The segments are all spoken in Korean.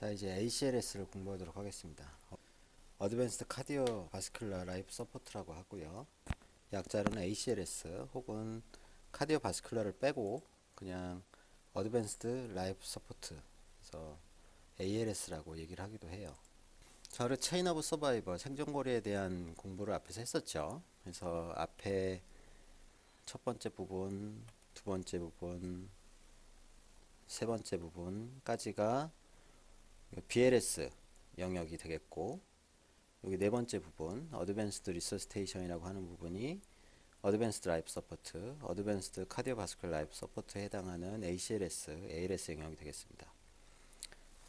자, 이제 ACLS를 공부하도록 하겠습니다. 어드밴스드 카디오 바스큘라 라이프 서포트라고 하고요. 약자로는 ACLS 혹은 카디오 바스큘라를 빼고 그냥 어드밴스드 라이프 서포트, 그래서 ALS라고 얘기를 하기도 해요. 자, 우리 체인 오브 서바이벌, 생존고리에 대한 공부를 앞에서 했었죠. 그래서 앞에 첫 번째 부분, 두 번째 부분, 세 번째 부분까지가 BLS 영역이 되겠고, 여기 네 번째 부분 어드밴스드 리서시테이션이라고 하는 부분이 어드밴스드 라이프 서포트, 어드밴스드 카디오바스큘 라이프 서포트에 해당하는 ACLS, ALS 영역이 되겠습니다.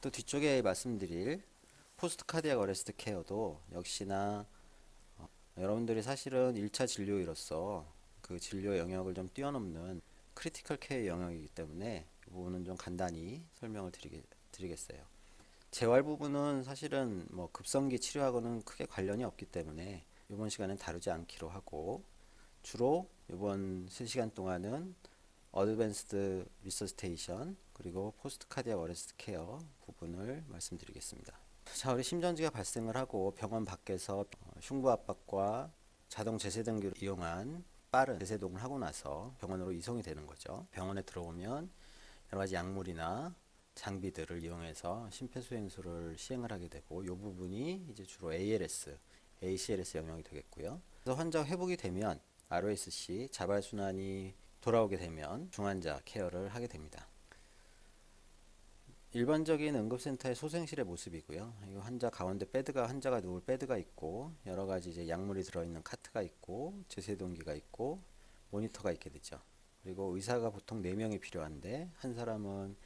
또 뒤쪽에 말씀드릴 포스트 카디악 어레스트 케어도 역시나 여러분들이 사실은 1차 진료의로서 그 진료 영역을 좀 뛰어넘는 크리티컬 케어 영역이기 때문에 이 부분은 좀 간단히 설명을 드리겠어요. 재활 부분은 사실은 뭐 급성기 치료하고는 크게 관련이 없기 때문에 이번 시간엔 다루지 않기로 하고, 주로 이번 3시간 동안은 어드밴스드 리서시테이션 그리고 포스트 카디악 어레스트 케어 부분을 말씀드리겠습니다. 자, 우리 심전지가 발생을 하고 병원 밖에서 흉부 압박과 자동 제세동기를 이용한 빠른 제세동을 하고 나서 병원으로 이송이 되는 거죠. 병원에 들어오면 여러 가지 약물이나 장비들을 이용해서 심폐소생술을 시행을 하게 되고, 이 부분이 이제 주로 ALS, ACLS 영역이 되겠고요. 그래서 환자가 회복이 되면 ROSC, 자발순환이 돌아오게 되면 중환자 케어를 하게 됩니다. 일반적인 응급센터의 소생실의 모습이고요. 이 환자 가운데 베드가, 환자가 누울 베드가 있고, 여러 가지 이제 약물이 들어있는 카트가 있고, 제세동기가 있고, 모니터가 있게 되죠. 그리고 의사가 보통 4명이 필요한데, 한 사람은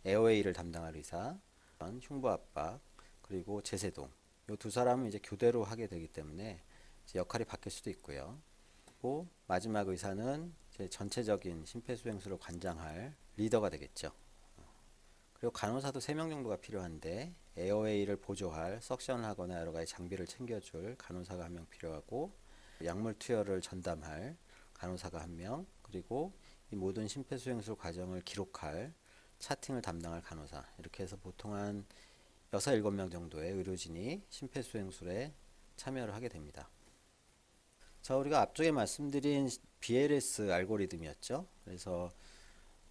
에어웨이를 담당할 의사, 흉부 압박, 그리고 제세동. 이 두 사람은 이제 교대로 하게 되기 때문에 이제 역할이 바뀔 수도 있고요. 그리고 마지막 의사는 이제 전체적인 심폐소생술을 관장할 리더가 되겠죠. 그리고 간호사도 3명 정도가 필요한데, 에어웨이를 보조할 석션을 하거나 여러 가지 장비를 챙겨줄 간호사가 1명 필요하고, 약물 투여를 전담할 간호사가 1명, 그리고 이 모든 심폐소생술 과정을 기록할 차팅을 담당할 간호사, 이렇게 해서 보통 한 6, 7명 정도의 의료진이 심폐소생술에 참여를 하게 됩니다. 자, 우리가 앞쪽에 말씀드린 BLS 알고리즘이었죠. 그래서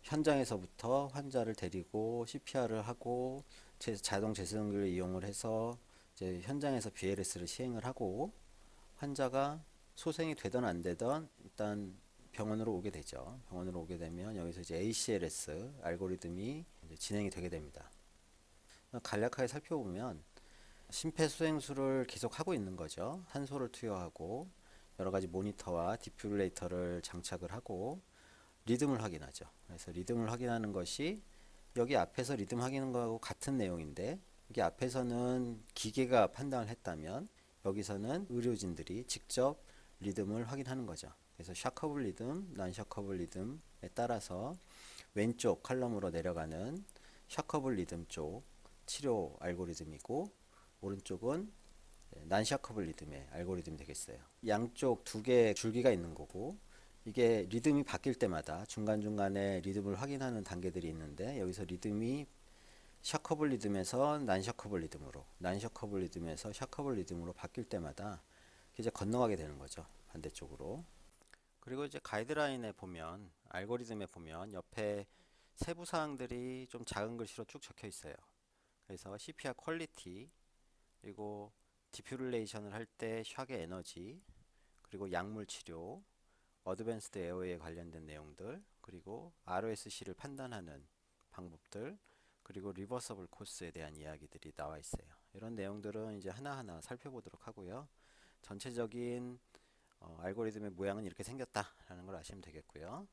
현장에서부터 환자를 데리고 CPR을 하고 자동 제세동기를 이용을 해서 이제 현장에서 BLS를 시행을 하고, 환자가 소생이 되든 안 되든 일단 병원으로 오게 되죠. 병원으로 오게 되면 여기서 이제 ACLS 알고리즘이 이제 진행이 되게 됩니다. 간략하게 살펴보면 심폐소생술을 계속 하고 있는 거죠. 산소를 투여하고 여러 가지 모니터와 디피브릴레이터를 장착을 하고 리듬을 확인하죠. 그래서 리듬을 확인하는 것이 여기 앞에서 리듬 확인하는 거하고 같은 내용인데, 여기 앞에서는 기계가 판단을 했다면 여기서는 의료진들이 직접 리듬을 확인하는 거죠. 그래서 샤커블 리듬, 난 샤커블 리듬에 따라서 왼쪽 칼럼으로 내려가는 샤커블 리듬 쪽 치료 알고리즘이고, 오른쪽은 난 샤커블 리듬의 알고리즘이 되겠어요. 양쪽 두 개의 줄기가 있는 거고, 이게 리듬이 바뀔 때마다 중간중간에 리듬을 확인하는 단계들이 있는데, 여기서 리듬이 샤커블 리듬에서 난 샤커블 리듬으로, 난 샤커블 리듬에서 샤커블 리듬으로 바뀔 때마다 이제 건너가게 되는 거죠. 반대쪽으로. 그리고 이제 가이드라인에 보면, 알고리즘에 보면 옆에 세부 사항들이 좀 작은 글씨로 쭉 적혀 있어요. 그래서 CPR 퀄리티, 그리고 디퓨릴레이션을 할 때 샥의 에너지, 그리고 약물 치료, 어드밴스드 에어웨이에 관련된 내용들, 그리고 ROSC를 판단하는 방법들, 그리고 리버서블 코스에 대한 이야기들이 나와 있어요. 이런 내용들은 이제 하나하나 살펴보도록 하고요. 전체적인 알고리즘의 모양은 이렇게 생겼다라는 걸 아시면 되겠고요.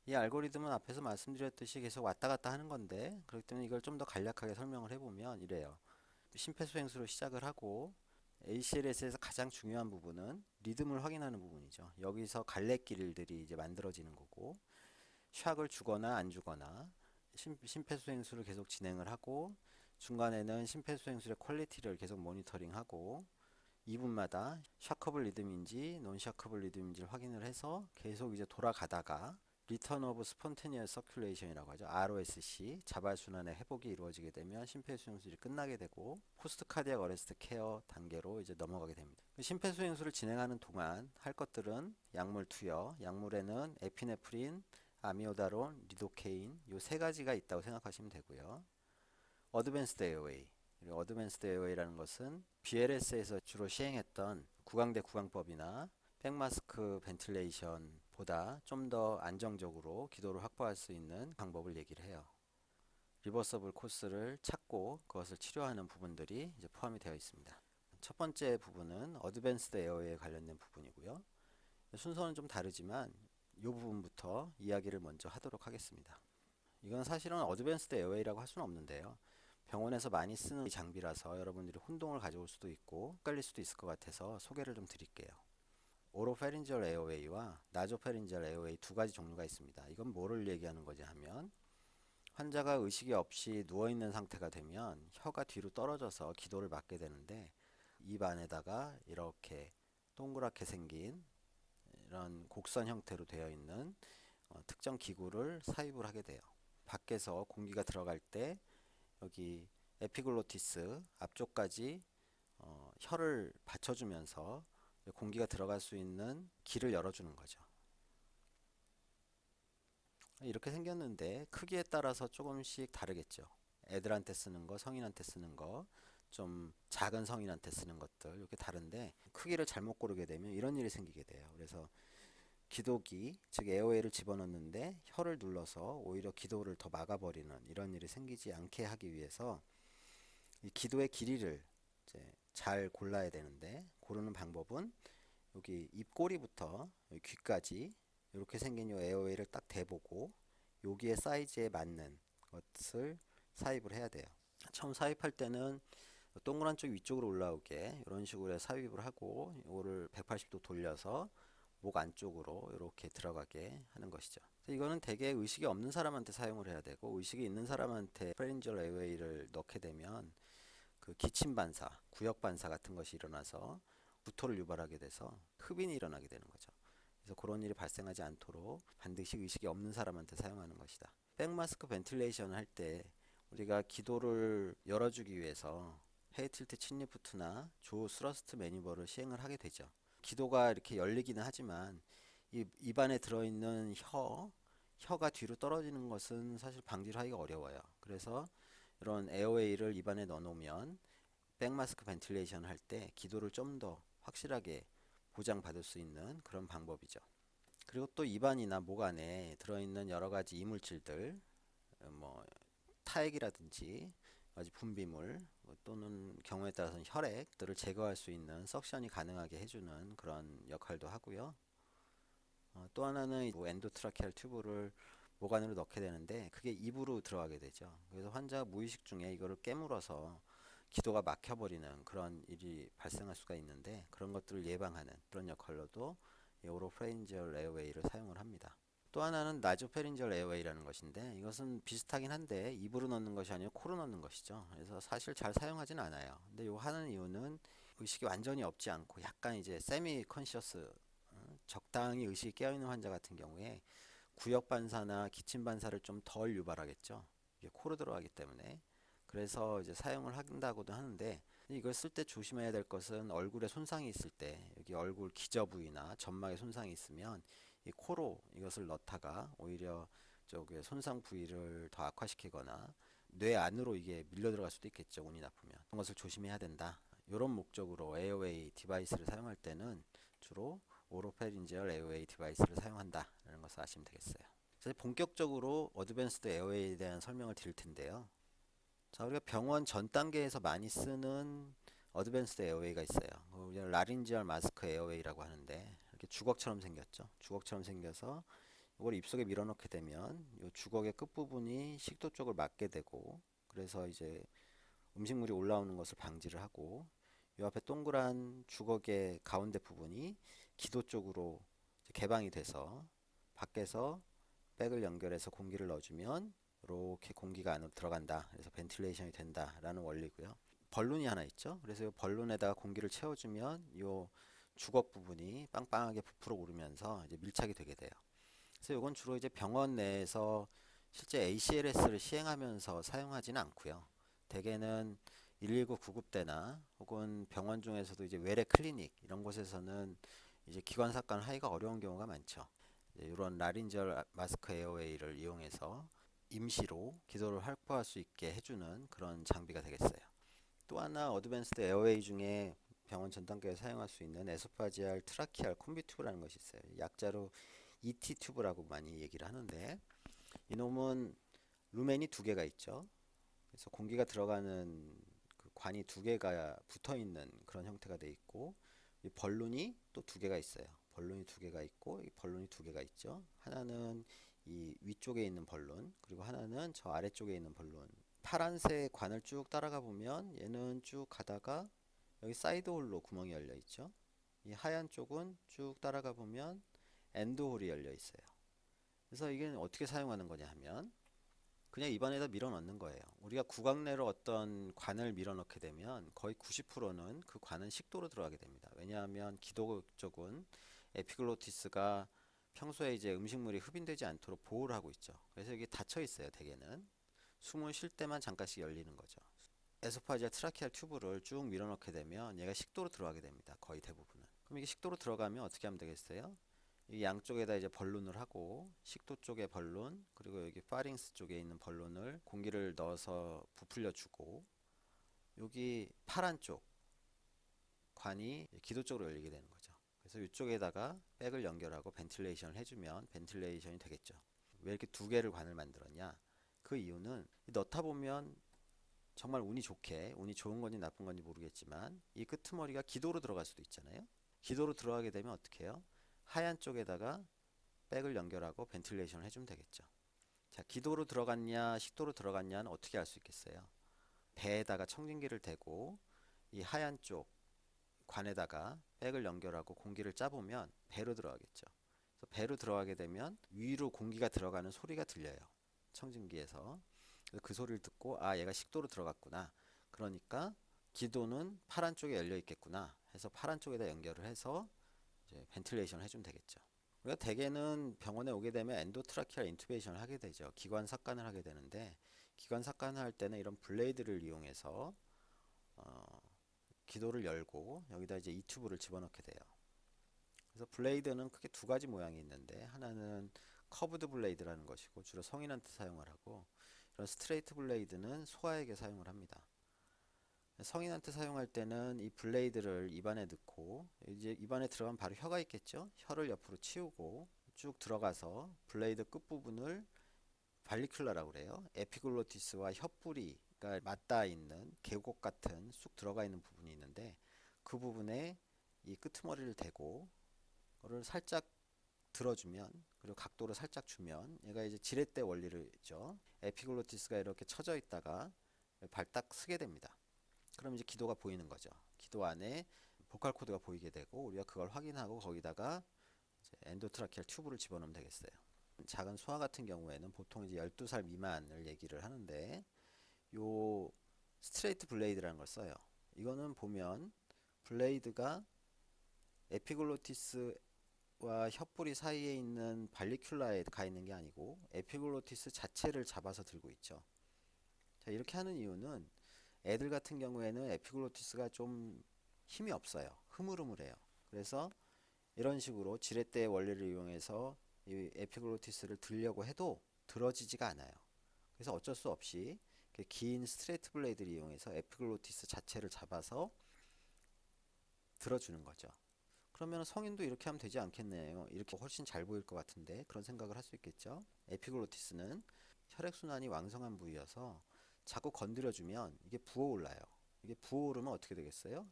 이 알고리즘은 앞에서 말씀드렸듯이 계속 왔다 갔다 하는 건데, 그렇기 때문에 이걸 좀 더 간략하게 설명을 해보면 이래요. 심폐소생술을 시작을 하고 ACLS에서 가장 중요한 부분은 리듬을 확인하는 부분이죠. 여기서 갈래길들이 이제 만들어지는 거고, 샥을 주거나 안 주거나 심폐소생술을 계속 진행을 하고, 중간에는 심폐소생술의 퀄리티를 계속 모니터링하고, 2분마다 샤커블 리듬인지 논 샤커블 리듬인지를 확인을 해서 계속 이제 돌아가다가 Return of Spontaneous Circulation이라고 하죠. ROSC, 자발순환의 회복이 이루어지게 되면 심폐소생술이 끝나게 되고 포스트 카디악 어레스트 케어 단계로 이제 넘어가게 됩니다. 심폐소생술을 진행하는 동안 할 것들은 약물 투여, 약물에는 에피네프린, 아미오다론, 리도케인 요 세 가지가 있다고 생각하시면 되고요. 어드밴스드 에어웨이, 그리고 어드밴스드 에어웨이라는 것은 BLS에서 주로 시행했던 구강대 구강법이나 백마스크 벤틸레이션보다 좀 더 안정적으로 기도를 확보할 수 있는 방법을 얘기를 해요. 리버서블 코스를 찾고 그것을 치료하는 부분들이 이제 포함이 되어 있습니다. 첫 번째 부분은 어드밴스드 에어웨이에 관련된 부분이고요. 순서는 좀 다르지만 이 부분부터 이야기를 먼저 하도록 하겠습니다. 이건 사실은 어드밴스드 에어웨이라고 할 수는 없는데요. 병원에서 많이 쓰는 장비라서 여러분들이 혼동을 가져올 수도 있고 헷갈릴 수도 있을 것 같아서 소개를 좀 드릴게요. 오로페린지얼 에어웨이와 나조페린지얼 에어웨이 두 가지 종류가 있습니다. 이건 뭐를 얘기하는 거지 하면 환자가 의식이 없이 누워있는 상태가 되면 혀가 뒤로 떨어져서 기도를 막게 되는데 입 안에다가 이렇게 동그랗게 생긴 이런 곡선 형태로 되어 있는 특정 기구를 삽입을 하게 돼요. 밖에서 공기가 들어갈 때 여기 에피글로티스 앞쪽까지 혀를 받쳐주면서 공기가 들어갈 수 있는 길을 열어주는 거죠. 이렇게 생겼는데 크기에 따라서 조금씩 다르겠죠. 애들한테 쓰는 거, 성인한테 쓰는 거, 좀 작은 성인한테 쓰는 것들 이렇게 다른데 크기를 잘못 고르게 되면 이런 일이 생기게 돼요. 그래서 기도기, 즉 에어웨이를 집어넣는데 혀를 눌러서 오히려 기도를 더 막아버리는 이런 일이 생기지 않게 하기 위해서 이 기도의 길이를 이제 잘 골라야 되는데 고르는 방법은 여기 입꼬리부터 여기 귀까지 이렇게 생긴 요 에어웨이를 딱 대보고 여기에 사이즈에 맞는 것을 삽입을 해야 돼요. 처음 삽입할 때는 동그란 쪽 위쪽으로 올라오게 이런 식으로 삽입을 하고 이거를 180도 돌려서 목 안쪽으로 이렇게 들어가게 하는 것이죠. 이거는 대개 의식이 없는 사람한테 사용을 해야 되고 의식이 있는 사람한테 페린지얼 에어웨이를 넣게 되면 그 기침 반사, 구역 반사 같은 것이 일어나서 구토를 유발하게 돼서 흡인이 일어나게 되는 거죠. 그래서 그런 일이 발생하지 않도록 반드시 의식이 없는 사람한테 사용하는 것이다. 백마스크 벤틸레이션을 할 때 우리가 기도를 열어주기 위해서 헤이틸트 친리프트나 조 스러스트 매니버를 시행을 하게 되죠. 기도가 이렇게 열리기는 하지만 이 입안에 들어있는 혀가 뒤로 떨어지는 것은 사실 방지를 하기가 어려워요. 그래서 이런 에어웨이를 입안에 넣어놓으면 백마스크 벤틸레이션 할 때 기도를 좀 더 확실하게 보장받을 수 있는 그런 방법이죠. 그리고 또 입안이나 목 안에 들어있는 여러 가지 이물질들, 뭐 타액이라든지 아주 분비물 또는 경우에 따라서는 혈액들을 제거할 수 있는 석션이 가능하게 해주는 그런 역할도 하고요. 또 하나는 엔도트라케알 튜브를 목 안으로 넣게 되는데 그게 입으로 들어가게 되죠. 그래서 환자가 무의식 중에 이거를 깨물어서 기도가 막혀버리는 그런 일이 발생할 수가 있는데 그런 것들을 예방하는 그런 역할로도 이 오로페린지얼 에어웨이를 사용을 합니다. 또 하나는 나조페린지얼 에어웨이라는 것인데 이것은 비슷하긴 한데 입으로 넣는 것이 아니고 코로 넣는 것이죠. 그래서 사실 잘 사용하진 않아요. 근데 요 하는 이유는 의식이 완전히 없지 않고 약간 이제 세미 컨셔스 적당히 의식이 깨어있는 환자 같은 경우에 구역 반사나 기침 반사를 좀 덜 유발하겠죠. 이게 코로 들어가기 때문에. 그래서 이제 사용을 한다고도 하는데 이걸 쓸 때 조심해야 될 것은 얼굴에 손상이 있을 때 여기 얼굴 기저 부위나 점막에 손상이 있으면 이 코로 이것을 넣다가 오히려 저기 손상 부위를 더 악화시키거나 뇌 안으로 이게 밀려 들어갈 수도 있겠죠. 운이 나쁘면. 그런 것을 조심해야 된다. 이런 목적으로 에어웨이 디바이스를 사용할 때는 주로 오로페린지얼 에어웨이 디바이스를 사용한다라는 것을 아시면 되겠어요. 그래서 본격적으로 어드밴스드 에어웨이에 대한 설명을 드릴 텐데요. 자, 우리가 병원 전 단계에서 많이 쓰는 어드밴스드 에어웨이가 있어요. 우리가 라린지얼 마스크 에어웨이라고 하는데 이렇게 주걱처럼 생겼죠. 주걱처럼 생겨서 이걸 입속에 밀어넣게 되면 이 주걱의 끝부분이 식도 쪽을 막게 되고 그래서 이제 음식물이 올라오는 것을 방지를 하고 이 앞에 동그란 주걱의 가운데 부분이 기도 쪽으로 개방이 돼서 밖에서 백을 연결해서 공기를 넣어주면 이렇게 공기가 안으로 들어간다. 그래서 벤틸레이션이 된다라는 원리고요. 벌룬이 하나 있죠. 그래서 이 벌룬에다가 공기를 채워주면 이 주걱 부분이 빵빵하게 부풀어 오르면서 이제 밀착이 되게 돼요. 그래서 이건 주로 이제 병원 내에서 실제 ACLS를 시행하면서 사용하지는 않고요. 대개는 119 구급대나 혹은 병원 중에서도 이제 외래 클리닉 이런 곳에서는 이제 기관 삭관을 하기가 어려운 경우가 많죠. 이런 라린지얼 마스크 에어웨이를 이용해서 임시로 기도를 확보할 수 있게 해주는 그런 장비가 되겠어요. 또 하나 어드밴스드 에어웨이 중에 병원 전 단계에 사용할 수 있는 에소파지알 트라키알 콤비 튜브라는 것이 있어요. 약자로 ET 튜브라고 많이 얘기를 하는데 이놈은 루멘이 두 개가 있죠. 그래서 공기가 들어가는 그 관이 두 개가 붙어 있는 그런 형태가 돼 있고 이 벌룬이 또 두 개가 있어요. 벌룬이 두 개가 있고 이 벌룬이 두 개가 있죠. 하나는 이 위쪽에 있는 벌룬 그리고 하나는 저 아래쪽에 있는 벌룬. 파란색 관을 쭉 따라가 보면 얘는 쭉 가다가 여기 사이드 홀로 구멍이 열려 있죠. 이 하얀 쪽은 쭉 따라가 보면 엔드 홀이 열려 있어요. 그래서 이게 어떻게 사용하는 거냐 하면 그냥 입안에다 밀어 넣는 거예요. 우리가 구강 내로 어떤 관을 밀어 넣게 되면 거의 90%는 그 관은 식도로 들어가게 됩니다. 왜냐하면 기도 쪽은 에피글로티스가 평소에 이제 음식물이 흡인되지 않도록 보호를 하고 있죠. 그래서 이게 닫혀 있어요. 대개는 숨을 쉴 때만 잠깐씩 열리는 거죠. 에소파지아 트라키알 튜브를 쭉 밀어 넣게 되면 얘가 식도로 들어가게 됩니다. 거의 대부분은. 그럼 이게 식도로 들어가면 어떻게 하면 되겠어요? 이 양쪽에다 이제 벌룬을 하고 식도 쪽에 벌룬 그리고 여기 파링스 쪽에 있는 벌룬을 공기를 넣어서 부풀려 주고 여기 파란 쪽 관이 기도 쪽으로 열리게 되는 거죠. 그래서 이쪽에다가 백을 연결하고 벤틸레이션을 해주면 벤틸레이션이 되겠죠. 왜 이렇게 두 개를 관을 만들었냐? 그 이유는 넣다 보면 정말 운이 좋게 운이 좋은 건지 나쁜 건지 모르겠지만 이 끄트머리가 기도로 들어갈 수도 있잖아요. 기도로 들어가게 되면 어떻게 해요? 하얀 쪽에다가 백을 연결하고 벤틸레이션을 해주면 되겠죠. 자, 기도로 들어갔냐 식도로 들어갔냐는 어떻게 알 수 있겠어요? 배에다가 청진기를 대고 이 하얀 쪽 관에다가 백을 연결하고 공기를 짜보면 배로 들어가겠죠. 그래서 배로 들어가게 되면 위로 공기가 들어가는 소리가 들려요. 청진기에서. 그 소리를 듣고 아 얘가 식도로 들어갔구나. 그러니까 기도는 파란 쪽에 열려 있겠구나 해서 파란 쪽에다 연결을 해서 이제 벤틸레이션을 해주면 되겠죠. 우리가 대개는 병원에 오게 되면 엔도트라키알 인투베이션을 하게 되죠. 기관 삭관을 하게 되는데 기관 삭관을 할 때는 이런 블레이드를 이용해서 어, 기도를 열고 여기다 이제 이 튜브를 집어넣게 돼요. 그래서 블레이드는 크게 두 가지 모양이 있는데 하나는 커브드 블레이드라는 것이고 주로 성인한테 사용을 하고 이런 스트레이트 블레이드는 소아에게 사용을 합니다. 성인한테 사용할 때는 이 블레이드를 입안에 넣고 이제 입안에 들어가면 바로 혀가 있겠죠. 혀를 옆으로 치우고 쭉 들어가서 블레이드 끝부분을 발리큘라라고 그래요. 에피글로티스와 혀뿌리가 맞닿아 있는 계곡 같은 쑥 들어가 있는 부분이 있는데 그 부분에 이 끄트머리를 대고 그를 살짝 들어주면 그리고 각도를 살짝 주면 얘가 이제 지렛대 원리를죠. 에피글로티스가 이렇게 쳐져 있다가 발딱 쓰게 됩니다. 그럼 이제 기도가 보이는 거죠. 기도 안에 보컬 코드가 보이게 되고 우리가 그걸 확인하고 거기다가 이제 엔도트라키알 튜브를 집어넣으면 되겠어요. 작은 소아 같은 경우에는 보통 이제 12살 미만을 얘기를 하는데 요 스트레이트 블레이드라는 걸 써요. 이거는 보면 블레이드가 에피글로티스와 혀뿌리 사이에 있는 발리큘라에 가 있는 게 아니고 에피글로티스 자체를 잡아서 들고 있죠. 자, 이렇게 하는 이유는 애들 같은 경우에는 에피글로티스가 좀 힘이 없어요. 흐물흐물해요. 그래서 이런 식으로 지렛대 원리를 이용해서 이 에피글로티스를 들려고 해도 들어지지가 않아요. 그래서 어쩔 수 없이 긴 스트레이트 블레이드를 이용해서 에피글로티스 자체를 잡아서 들어주는 거죠. 그러면 성인도 이렇게 하면 되지 않겠네요. 이렇게 훨씬 잘 보일 것 같은데 그런 생각을 할 수 있겠죠. 에피글로티스는 혈액순환이 왕성한 부위여서 자꾸 건드려주면 이게 부어올라요. 이게 부어오르면 어떻게 되겠어요?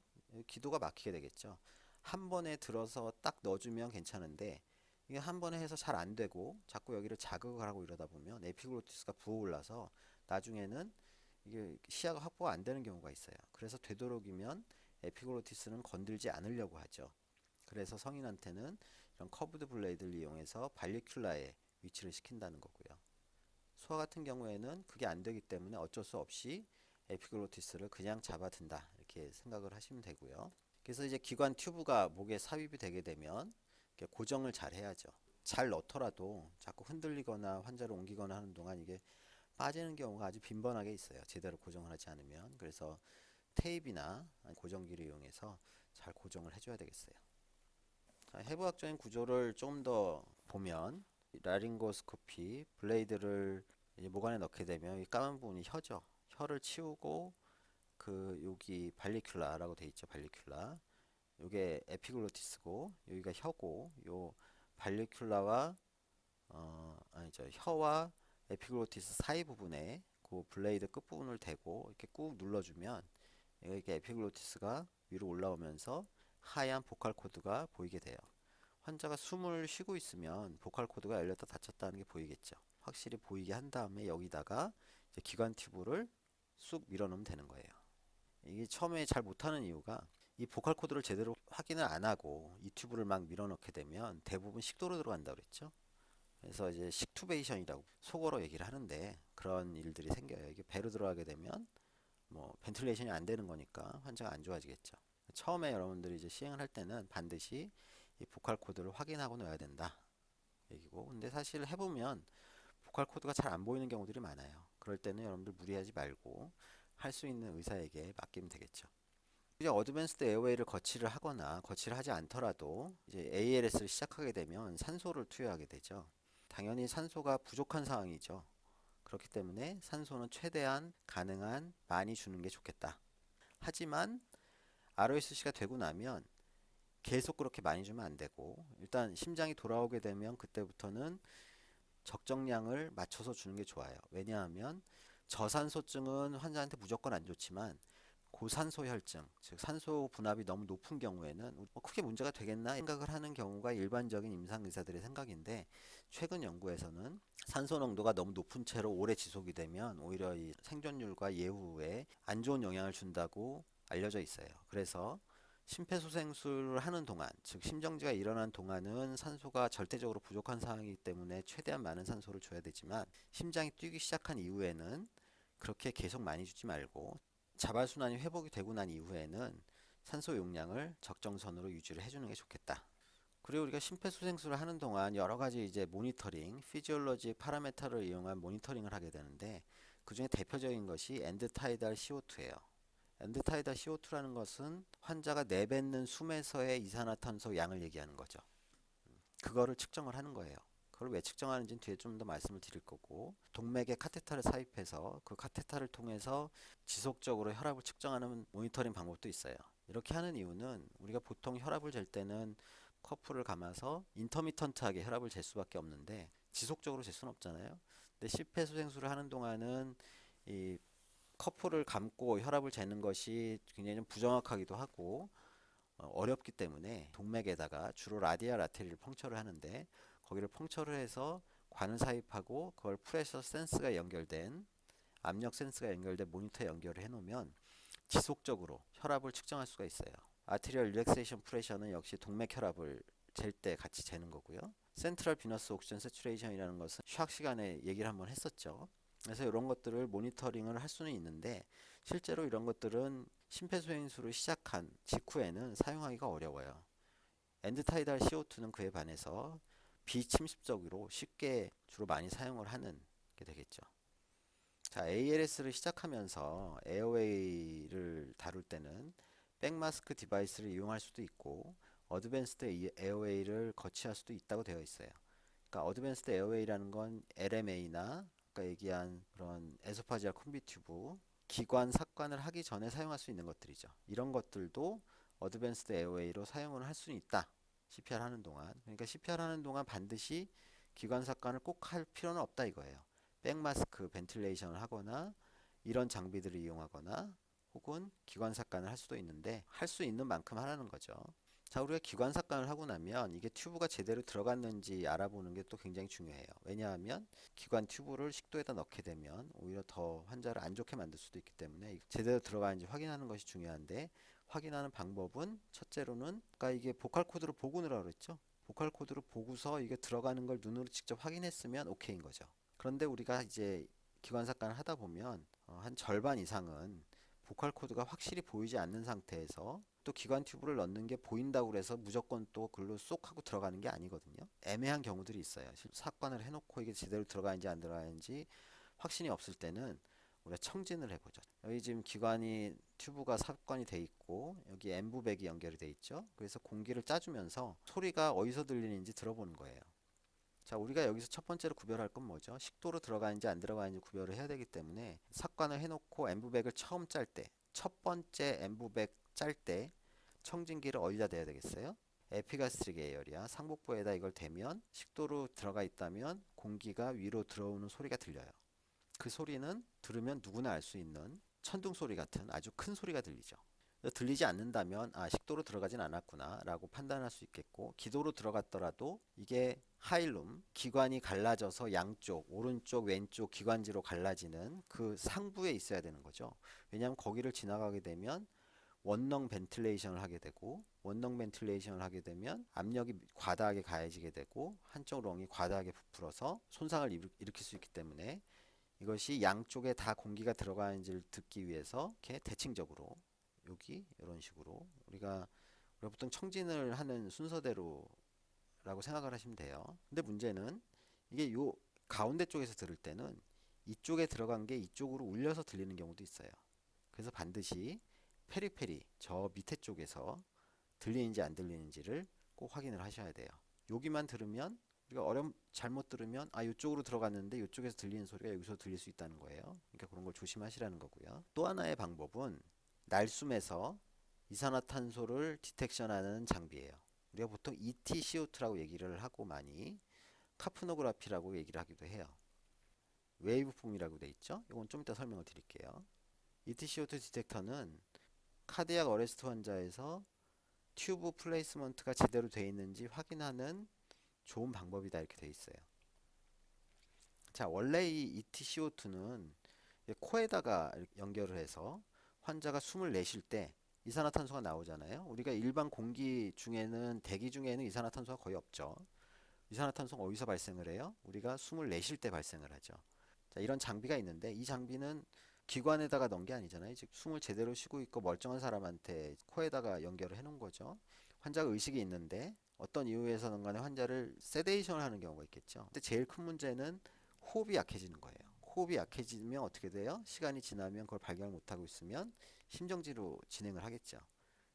기도가 막히게 되겠죠. 한 번에 들어서 딱 넣어주면 괜찮은데 이게 한 번에 해서 잘 안 되고 자꾸 여기를 자극을 하고 이러다 보면 에피글로티스가 부어올라서 나중에는 이게 시야가 확보가 안 되는 경우가 있어요. 그래서 되도록이면 에피글로티스는 건들지 않으려고 하죠. 그래서 성인한테는 이런 커브드 블레이드를 이용해서 발리큘라에 위치를 시킨다는 거고요. 소아 같은 경우에는 그게 안 되기 때문에 어쩔 수 없이 에피글로티스를 그냥 잡아든다 이렇게 생각을 하시면 되고요. 그래서 이제 기관 튜브가 목에 삽입이 되게 되면 고정을 잘 해야죠. 잘 넣더라도 자꾸 흔들리거나 환자를 옮기거나 하는 동안 이게 빠지는 경우가 아주 빈번하게 있어요. 제대로 고정을 하지 않으면. 그래서 테이프나 고정기를 이용해서 잘 고정을 해줘야 되겠어요. 자, 해부학적인 구조를 좀 더 보면 라링고스코피 블레이드를 이제 목안에 넣게 되면 이 까만 부분이 혀죠. 혀를 치우고 그 여기 발리큘라라고 돼 있죠. 발리큘라. 요게 에피글로티스고 여기가 혀고 요 발리큘라와 아니죠. 혀와 에피글로티스 사이 부분에 그 블레이드 끝부분을 대고 이렇게 꾹 눌러주면 이렇게 에피글로티스가 위로 올라오면서 하얀 보컬 코드가 보이게 돼요. 환자가 숨을 쉬고 있으면 보컬 코드가 열렸다 닫혔다는 게 보이겠죠. 확실히 보이게 한 다음에 여기다가 이제 기관 튜브를 쑥 밀어넣으면 되는 거예요. 이게 처음에 잘 못하는 이유가 이 보컬 코드를 제대로 확인을 안 하고 이 튜브를 막 밀어넣게 되면 대부분 식도로 들어간다고 그랬죠. 그래서 이제 식투베이션이라고 속어로 얘기를 하는데 그런 일들이 생겨요. 이게 배로 들어가게 되면 뭐 벤틸레이션이 안 되는 거니까 환자가 안 좋아지겠죠. 처음에 여러분들이 이제 시행을 할 때는 반드시 이 보컬 코드를 확인하고 넣어야 된다 얘기고, 근데 사실 해보면 보컬 코드가 잘 안 보이는 경우들이 많아요. 그럴 때는 여러분들 무리하지 말고 할 수 있는 의사에게 맡기면 되겠죠. 이제 어드밴스드 에어웨이를 거치를 하거나 거치를 하지 않더라도 이제 ALS를 시작하게 되면 산소를 투여하게 되죠. 당연히 산소가 부족한 상황이죠. 그렇기 때문에 산소는 최대한 가능한 많이 주는 게 좋겠다. 하지만 ROSC가 되고 나면 계속 그렇게 많이 주면 안 되고, 일단 심장이 돌아오게 되면 그때부터는 적정량을 맞춰서 주는 게 좋아요. 왜냐하면 저산소증은 환자한테 무조건 안 좋지만 고산소 혈증, 즉 산소 분압이 너무 높은 경우에는 크게 문제가 되겠나 생각을 하는 경우가 일반적인 임상 의사들의 생각인데, 최근 연구에서는 산소 농도가 너무 높은 채로 오래 지속이 되면 오히려 이 생존율과 예후에 안 좋은 영향을 준다고 알려져 있어요. 그래서 심폐소생술을 하는 동안, 즉 심정지가 일어난 동안은 산소가 절대적으로 부족한 상황이기 때문에 최대한 많은 산소를 줘야 되지만, 심장이 뛰기 시작한 이후에는 그렇게 계속 많이 주지 말고 자발순환이 회복이 되고 난 이후에는 산소 용량을 적정선으로 유지를 해주는 게 좋겠다. 그리고 우리가 심폐소생술을 하는 동안 여러 가지 이제 모니터링, 피지올로직 파라메터를 이용한 모니터링을 하게 되는데, 그 중에 대표적인 것이 엔드타이달 CO2예요. 엔드타이달 CO2라는 것은 환자가 내뱉는 숨에서의 이산화탄소 양을 얘기하는 거죠. 그거를 측정을 하는 거예요. 그걸 왜 측정하는지는 뒤에 좀 더 말씀을 드릴 거고, 동맥에 카테터를 삽입해서 그 카테터를 통해서 지속적으로 혈압을 측정하는 모니터링 방법도 있어요. 이렇게 하는 이유는 우리가 보통 혈압을 잴 때는 커프를 감아서 인터미턴트하게 혈압을 잴 수밖에 없는데 지속적으로 잴 수는 없잖아요. 근데 심폐소생술을 하는 동안은 이 커프를 감고 혈압을 재는 것이 굉장히 좀 부정확하기도 하고 어렵기 때문에 동맥에다가 주로 라디알 아테리를 펑처를 하는데, 거기를 펑처를 해서 관을 삽입하고 그걸 프레셔 센스가 연결된, 압력 센스가 연결된 모니터에 연결을 해 놓으면 지속적으로 혈압을 측정할 수가 있어요. 아테리얼 릴렉세이션 프레셔는 역시 동맥 혈압을 잴 때 같이 재는 거고요. 센트럴 비너스 옥시전 세츄레이션이라는 것은 수학 시간에 얘기를 한번 했었죠. 그래서 이런 것들을 모니터링을 할 수는 있는데, 실제로 이런 것들은 심폐소생술을 시작한 직후에는 사용하기가 어려워요. 엔드타이달 CO2는 그에 반해서 비침습적으로 쉽게 주로 많이 사용을 하는 게 되겠죠. 자, ALS를 시작하면서 에어웨이를 다룰 때는 백마스크 디바이스를 이용할 수도 있고 어드밴스드 에어웨이를 거치할 수도 있다고 되어 있어요. 그러니까 어드밴스드 에어웨이라는 건 LMA나 아까 얘기한 그런 에소파지알 콤비튜브 기관 삭관을 하기 전에 사용할 수 있는 것들이죠. 이런 것들도 어드밴스드 에어웨이로 사용을 할 수는 있다. CPR 하는 동안. 그러니까 CPR 하는 동안 반드시 기관 삭관을 꼭 할 필요는 없다 이거예요. 백마스크 벤틸레이션을 하거나 이런 장비들을 이용하거나 혹은 기관 삭관을 할 수도 있는데, 할 수 있는 만큼 하라는 거죠. 자, 우리가 기관 삭관을 하고 나면 이게 튜브가 제대로 들어갔는지 알아보는 게 또 굉장히 중요해요. 왜냐하면 기관 튜브를 식도에다 넣게 되면 오히려 더 환자를 안 좋게 만들 수도 있기 때문에 제대로 들어가는지 확인하는 것이 중요한데, 확인하는 방법은 첫째로는 아까 이게 보컬 코드로 보고 넣으라고 그랬죠. 보컬 코드로 보고서 이게 들어가는 걸 눈으로 직접 확인했으면 오케이인 거죠. 그런데 우리가 이제 기관 삭관을 하다 보면 한 절반 이상은 보컬 코드가 확실히 보이지 않는 상태에서 또 기관 튜브를 넣는 게 보인다고 그래서 무조건 또 글로 쏙 하고 들어가는 게 아니거든요. 애매한 경우들이 있어요. 삭관을 해놓고 이게 제대로 들어가는지 안 들어가는지 확신이 없을 때는 우리가 청진을 해보죠. 여기 지금 기관이 튜브가 삽관이 돼 있고 여기 엠부백이 연결이 돼 있죠. 그래서 공기를 짜주면서 소리가 어디서 들리는지 들어보는 거예요. 자, 우리가 여기서 첫 번째로 구별할 건 뭐죠? 식도로 들어가는지 안 들어가는지 구별을 해야 되기 때문에 삭관을 해놓고 엠부백을 처음 짤 때, 첫 번째 엠부백 짤 때 청진기를 어디다 대야 되겠어요? 에피가스트릭 에어리아 상복부에다 이걸 대면 식도로 들어가 있다면 공기가 위로 들어오는 소리가 들려요. 그 소리는 들으면 누구나 알 수 있는 천둥 소리 같은 아주 큰 소리가 들리죠. 들리지 않는다면 식도로 들어가진 않았구나 라고 판단할 수 있겠고, 기도로 들어갔더라도 이게 하일룸 기관이 갈라져서 양쪽 오른쪽 왼쪽 기관지로 갈라지는 그 상부에 있어야 되는 거죠. 왜냐하면 거기를 지나가게 되면 원렁 벤틸레이션을 하게 되고, 원렁 벤틸레이션을 하게 되면 압력이 과다하게 가해지게 되고 한쪽 렁이 과다하게 부풀어서 손상을 일으킬 수 있기 때문에 이것이 양쪽에 다 공기가 들어가는지를 듣기 위해서 이렇게 대칭적으로 여기 이런 식으로 우리가 보통 청진을 하는 순서대로라고 생각을 하시면 돼요. 근데 문제는 이게 요 가운데 쪽에서 들을 때는 이쪽에 들어간 게 이쪽으로 울려서 들리는 경우도 있어요. 그래서 반드시 페리페리 저 밑에 쪽에서 들리는지 안 들리는지를 꼭 확인을 하셔야 돼요. 여기만 들으면 우리가 잘못 들으면 이쪽으로 들어갔는데 이쪽에서 들리는 소리가 여기서 들릴 수 있다는 거예요. 그러니까 그런 걸 조심하시라는 거고요. 또 하나의 방법은 날숨에서 이산화탄소를 디텍션하는 장비예요. 우리가 보통 ETCO2라고 얘기를 하고 많이 카프노그라피라고 얘기를 하기도 해요. 웨이브폼이라고 돼 있죠. 이건 좀 이따 설명을 드릴게요. ETCO2 디텍터는 카디악 어레스트 환자에서 튜브 플레이스먼트가 제대로 되어 있는지 확인하는 좋은 방법이다 이렇게 되어 있어요. 자, 원래 이 ETCO2는 코에다가 연결을 해서 환자가 숨을 내쉴 때 이산화탄소가 나오잖아요. 우리가 일반 공기 중에는 대기 중에는 이산화탄소가 거의 없죠. 이산화탄소가 어디서 발생을 해요? 우리가 숨을 내쉴 때 발생을 하죠. 자, 이런 장비가 있는데 이 장비는 기관에다가 넣은 게 아니잖아요. 즉 숨을 제대로 쉬고 있고 멀쩡한 사람한테 코에다가 연결을 해 놓은 거죠. 환자가 의식이 있는데 어떤 이유에서는 간에 환자를 세데이션을 하는 경우가 있겠죠. 근데 제일 큰 문제는 호흡이 약해지는 거예요. 호흡이 약해지면 어떻게 돼요? 시간이 지나면 그걸 발견을 못하고 있으면 심정지로 진행을 하겠죠.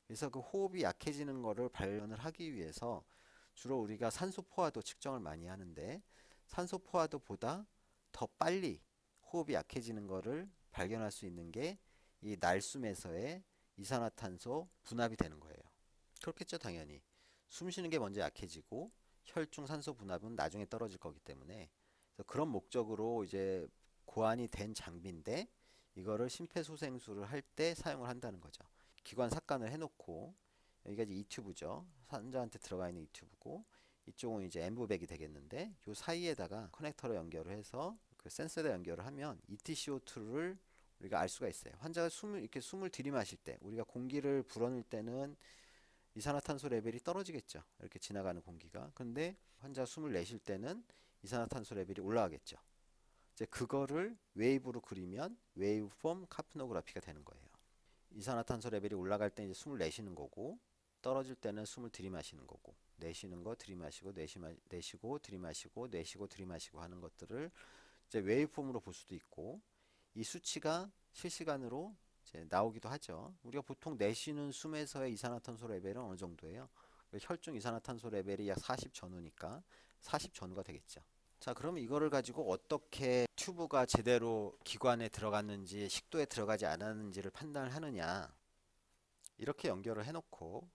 그래서 그 호흡이 약해지는 거를 발견을 하기 위해서 주로 우리가 산소 포화도 측정을 많이 하는데, 산소 포화도보다 더 빨리 호흡이 약해지는 거를 발견할 수 있는 게 이 날숨에서의 이산화탄소 분압이 되는 거예요. 그렇겠죠, 당연히. 숨 쉬는 게 먼저 약해지고 혈중 산소 분압은 나중에 떨어질 거기 때문에, 그래서 그런 목적으로 이제 고안이 된 장비인데 이거를 심폐소생술을 할 때 사용을 한다는 거죠. 기관 삭관을 해놓고 여기가 이제 이 튜브죠. 환자한테 들어가 있는 이 튜브고 이쪽은 이제 엠브백이 되겠는데 요 사이에다가 커넥터로 연결을 해서 그 센서에다 연결을 하면 ETCO2를 우리가 알 수가 있어요. 환자가 숨을 들이마실 때 우리가 공기를 불어넣을 때는 이산화탄소 레벨이 떨어지겠죠. 이렇게 지나가는 공기가. 근데 환자 숨을 내쉴 때는 이산화탄소 레벨이 올라가겠죠. 이제 그거를 웨이브로 그리면 웨이브폼 카프노그라피가 되는 거예요. 이산화탄소 레벨이 올라갈 때 이제 숨을 내쉬는 거고, 떨어질 때는 숨을 들이마시는 거고, 내쉬는 거 들이마시고 내쉬고 들이마시고 내쉬고 들이마시고 하는 것들을 이제 웨이브폼으로 볼 수도 있고, 이 수치가 실시간으로 이제 나오기도 하죠. 우리가 보통 내쉬는 숨에서의 이산화탄소 레벨은 어느 정도예요? 혈중 이산화탄소 레벨이 약 40 전후니까 40 전후가 되겠죠. 자, 그러면 이거를 가지고 어떻게 튜브가 제대로 기관에 들어갔는지 식도에 들어가지 않았는지를 판단을 하느냐, 이렇게 연결을 해놓고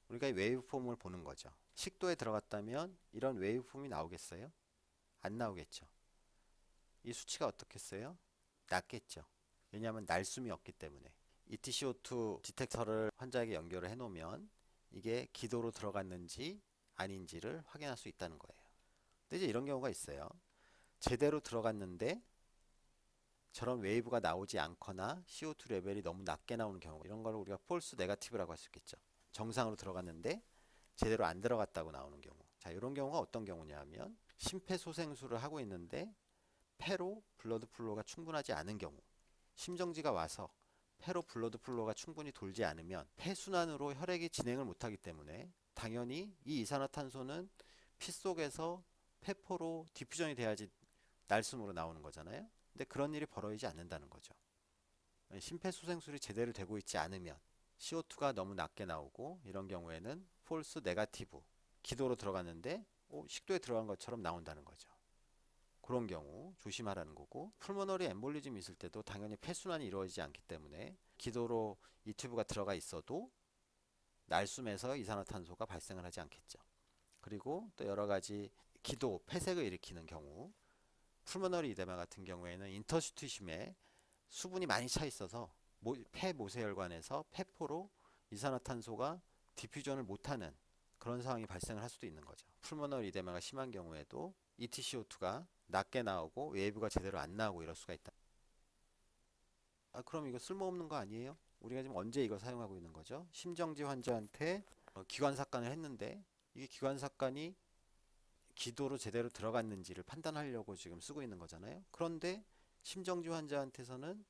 우리가 이 웨이브폼을 보는 거죠. 식도에 들어갔다면 이런 웨이브폼이 나오겠어요? 안 나오겠죠. 이 수치가 어떻겠어요? 낮겠죠. 왜냐하면 날숨이 없기 때문에. ETCO2 디텍터를 환자에게 연결을 해놓으면 이게 기도로 들어갔는지 아닌지를 확인할 수 있다는 거예요. 근데 이제 이런 경우가 있어요. 제대로 들어갔는데 저런 웨이브가 나오지 않거나 CO2 레벨이 너무 낮게 나오는 경우, 이런 걸 우리가 폴스 네거티브라고 할 수 있겠죠. 정상으로 들어갔는데 제대로 안 들어갔다고 나오는 경우. 자, 이런 경우가 어떤 경우냐 하면 심폐소생술을 하고 있는데 폐로 블러드 플로우가 충분하지 않은 경우, 심정지가 와서 폐로 블러드 플로우가 충분히 돌지 않으면 폐순환으로 혈액이 진행을 못하기 때문에 당연히 이 이산화탄소는 피 속에서 폐포로 디퓨전이 돼야지 날숨으로 나오는 거잖아요. 근데 그런 일이 벌어지지 않는다는 거죠. 심폐소생술이 제대로 되고 있지 않으면 CO2가 너무 낮게 나오고 이런 경우에는 폴스 네가티브 기도로 들어갔는데 식도에 들어간 것처럼 나온다는 거죠. 그런 경우 조심하라는 거고 풀모너리 엠볼리즘이 있을 때도 당연히 폐순환이 이루어지지 않기 때문에 기도로 이 튜브가 들어가 있어도 날숨에서 이산화탄소가 발생을 하지 않겠죠. 그리고 또 여러 가지 기도, 폐색을 일으키는 경우 풀모너리 이데마 같은 경우에는 인터스티슘에 수분이 많이 차 있어서 폐 모세혈관에서 폐포로 이산화탄소가 디퓨전을 못하는 그런 상황이 발생을 할 수도 있는 거죠. 풀모너리 이데마가 심한 경우에도 EtCO2가 낮게 나오고 웨이브가 제대로 안 나오고 이럴 수가 있다. 그럼 이거 쓸모없는 거 아니에요? 우리가 지금 언제 이거 사용하고 있는 거죠? 심정지 환자한테 기관삭관을 했는데 이게 기관삭관이 기도로 제대로 들어갔는지를 판단하려고 지금 쓰고 있는 거잖아요. 그런데 심정지 환자한테서는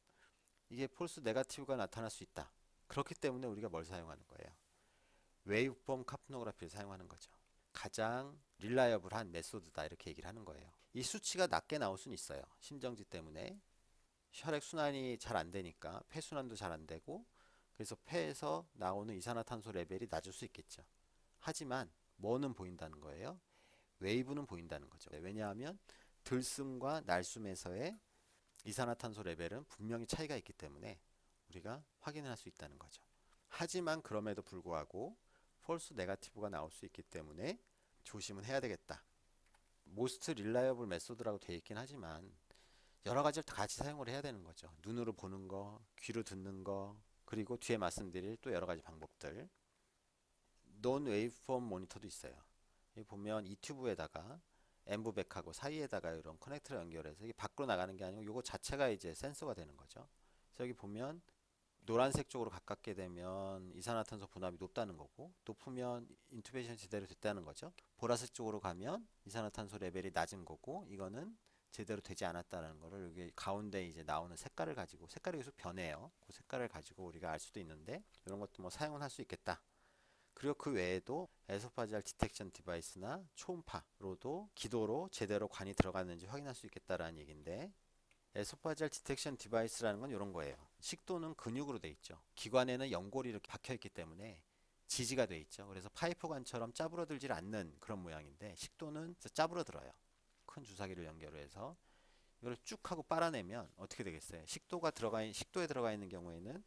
이게 폴스 네가티브가 나타날 수 있다. 그렇기 때문에 우리가 뭘 사용하는 거예요? 웨이브폼 카프노그래피를 사용하는 거죠. 가장 릴라이어블한 메소드다 이렇게 얘기를 하는 거예요. 이 수치가 낮게 나올 수는 있어요. 심정지 때문에 혈액 순환이 잘 안 되니까 폐 순환도 잘 안 되고 그래서 폐에서 나오는 이산화탄소 레벨이 낮을 수 있겠죠. 하지만 뭐는 보인다는 거예요? 웨이브는 보인다는 거죠. 왜냐하면 들숨과 날숨에서의 이산화탄소 레벨은 분명히 차이가 있기 때문에 우리가 확인을 할 수 있다는 거죠. 하지만 그럼에도 불구하고 폴스 네가티브가 나올 수 있기 때문에 조심은 해야 되겠다. 모스트 릴라이어블 메소드라고 되어 있긴 하지만 여러 가지를 다 같이 사용을 해야 되는 거죠. 눈으로 보는 거, 귀로 듣는 거, 그리고 뒤에 말씀드릴 또 여러 가지 방법들. 논 웨이브폼 모니터도 있어요. 여기 보면 이 튜브에다가 엠브백하고 사이에다가 이런 커넥터를 연결해서 이게 밖으로 나가는 게 아니고 이거 자체가 이제 센서가 되는 거죠. 그래서 여기 보면 노란색 쪽으로 가깝게 되면 이산화탄소 분압이 높다는 거고 높으면 인투베이션이 제대로 됐다는 거죠. 보라색 쪽으로 가면 이산화탄소 레벨이 낮은 거고 이거는 제대로 되지 않았다는 거를 여기 가운데 이제 나오는 색깔을 가지고 색깔이 계속 변해요. 그 색깔을 가지고 우리가 알 수도 있는데 이런 것도 뭐 사용을 할 수 있겠다. 그리고 그 외에도 에소파지알 디텍션 디바이스나 초음파로도 기도로 제대로 관이 들어갔는지 확인할 수 있겠다라는 얘기인데 에소파지알 디텍션 디바이스라는 건 이런 거예요. 식도는 근육으로 돼 있죠. 기관에는 연골이 이렇게 박혀 있기 때문에 지지가 돼 있죠. 그래서 파이프관처럼 짜부러들질 않는 그런 모양인데 식도는 짜부러들어요. 큰 주사기를 연결해서 이걸 쭉 하고 빨아내면 어떻게 되겠어요? 식도에 들어가 있는 경우에는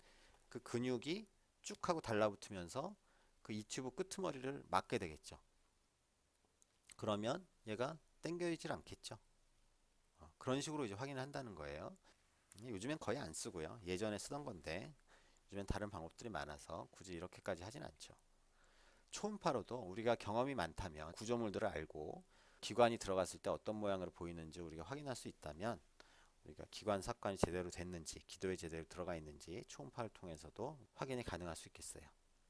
그 근육이 쭉 하고 달라붙으면서 그 이 튜브 끄트머리를 막게 되겠죠. 그러면 얘가 당겨지질 않겠죠. 그런 식으로 이제 확인을 한다는 거예요. 요즘엔 거의 안 쓰고요. 예전에 쓰던 건데 요즘엔 다른 방법들이 많아서 굳이 이렇게까지 하진 않죠. 초음파로도 우리가 경험이 많다면 구조물들을 알고 기관이 들어갔을 때 어떤 모양으로 보이는지 우리가 확인할 수 있다면 우리가 기관 삭관이 제대로 됐는지 기도에 제대로 들어가 있는지 초음파를 통해서도 확인이 가능할 수 있겠어요.